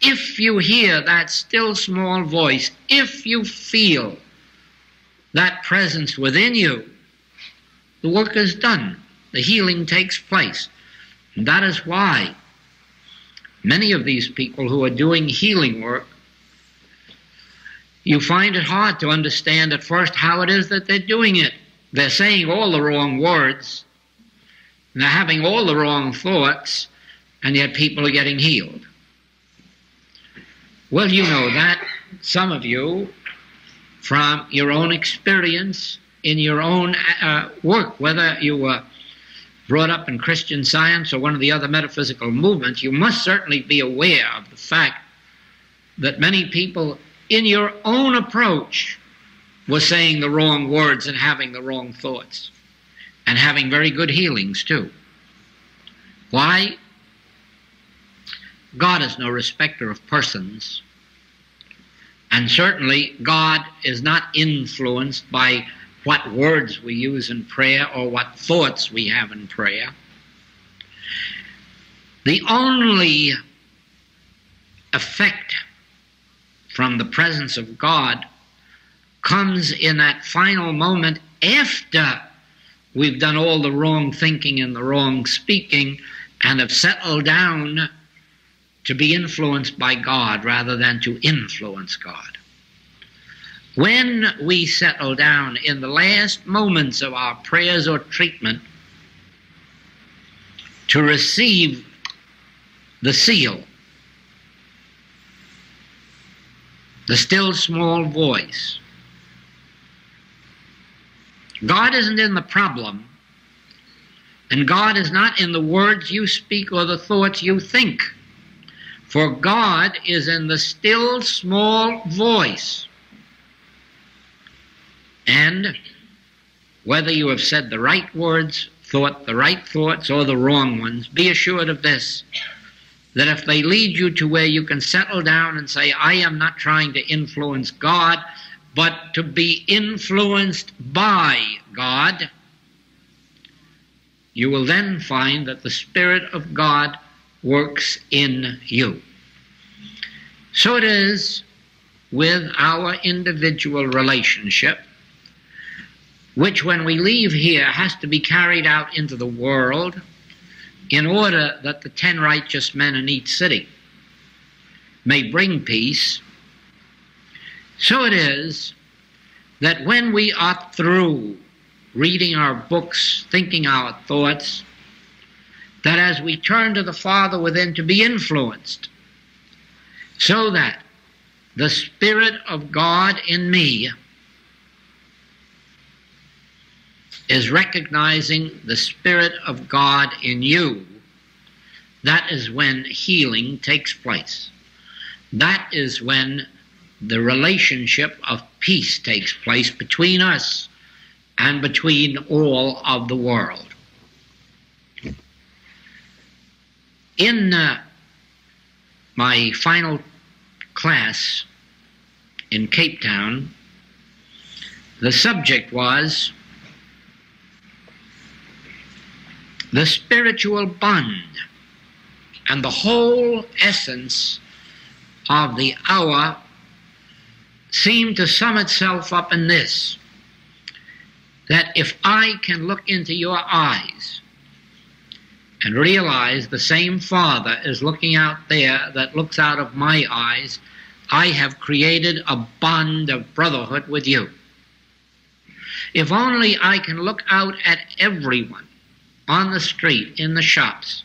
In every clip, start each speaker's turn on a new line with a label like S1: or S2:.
S1: if you hear that still small voice, if you feel that presence within you, the work is done. The healing takes place. And that is why many of these people who are doing healing work, you find it hard to understand at first how it is that they're doing it. They're saying all the wrong words, and they're having all the wrong thoughts, and yet people are getting healed. Well, you know that, some of you, from your own experience in your own work, whether you were brought up in Christian Science or one of the other metaphysical movements, you must certainly be aware of the fact that many people in your own approach were saying the wrong words and having the wrong thoughts, and having very good healings too. Why? God is no respecter of persons, and certainly God is not influenced by what words we use in prayer or what thoughts we have in prayer. The only effect from the presence of God comes in that final moment after we've done all the wrong thinking and the wrong speaking and have settled down to be influenced by God rather than to influence God. When we settle down in the last moments of our prayers or treatment to receive the seal, the still small voice, God isn't in the problem, and God is not in the words you speak or the thoughts you think, for God is in the still small voice. And whether you have said the right words, thought the right thoughts, or the wrong ones, be assured of this, that if they lead you to where you can settle down and say, I am not trying to influence God, but to be influenced by God, you will then find that the Spirit of God works in you. So it is with our individual relationship, which when we leave here has to be carried out into the world in order that the 10 righteous men in each city may bring peace. So it is that when we are through reading our books, thinking our thoughts, that as we turn to the Father within to be influenced, so that the Spirit of God in me is recognizing the Spirit of God in you, that is when healing takes place. That is when the relationship of peace takes place between us and between all of the world. In my final class in Cape Town, the subject was the spiritual bond, and the whole essence of the hour seemed to sum itself up in this, that if I can look into your eyes and realize the same Father is looking out there that looks out of my eyes, I have created a bond of brotherhood with you. If only I can look out at everyone on the street, in the shops.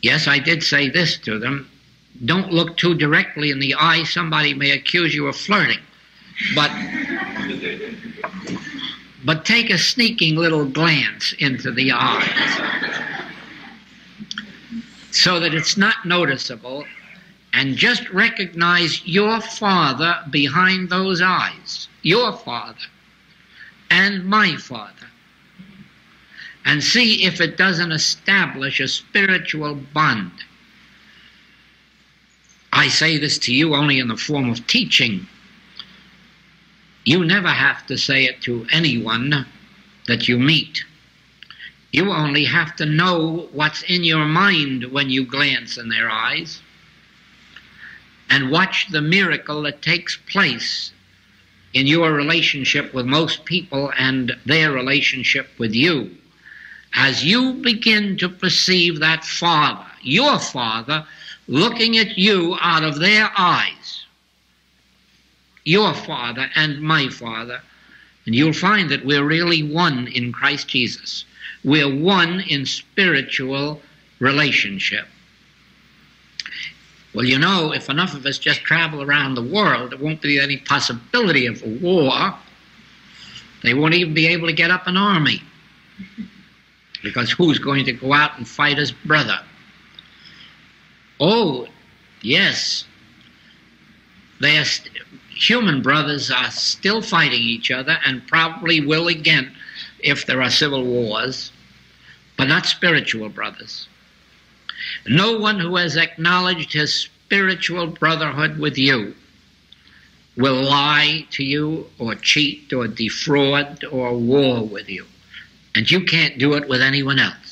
S1: Yes, I did say this to them, don't look too directly in the eye, somebody may accuse you of flirting. But take a sneaking little glance into the eyes so that it's not noticeable, and just recognize your Father behind those eyes, your Father and my Father, and see if it doesn't establish a spiritual bond. I say this to you only in the form of teaching. You never have to say it to anyone that you meet. You only have to know what's in your mind when you glance in their eyes. and watch the miracle that takes place in your relationship with most people and their relationship with you. As you begin to perceive that Father, your Father, looking at you out of their eyes, your Father and my Father, and you'll find that we're really one in Christ Jesus. We're one in spiritual relationship. Well, you know, if enough of us just travel around the world, there won't be any possibility of a war. They won't even be able to get up an army. Because who's going to go out and fight his brother? Oh, yes. Human brothers are still fighting each other and probably will again if there are civil wars, but not spiritual brothers. No one who has acknowledged his spiritual brotherhood with you will lie to you or cheat or defraud or war with you. And you can't do it with anyone else.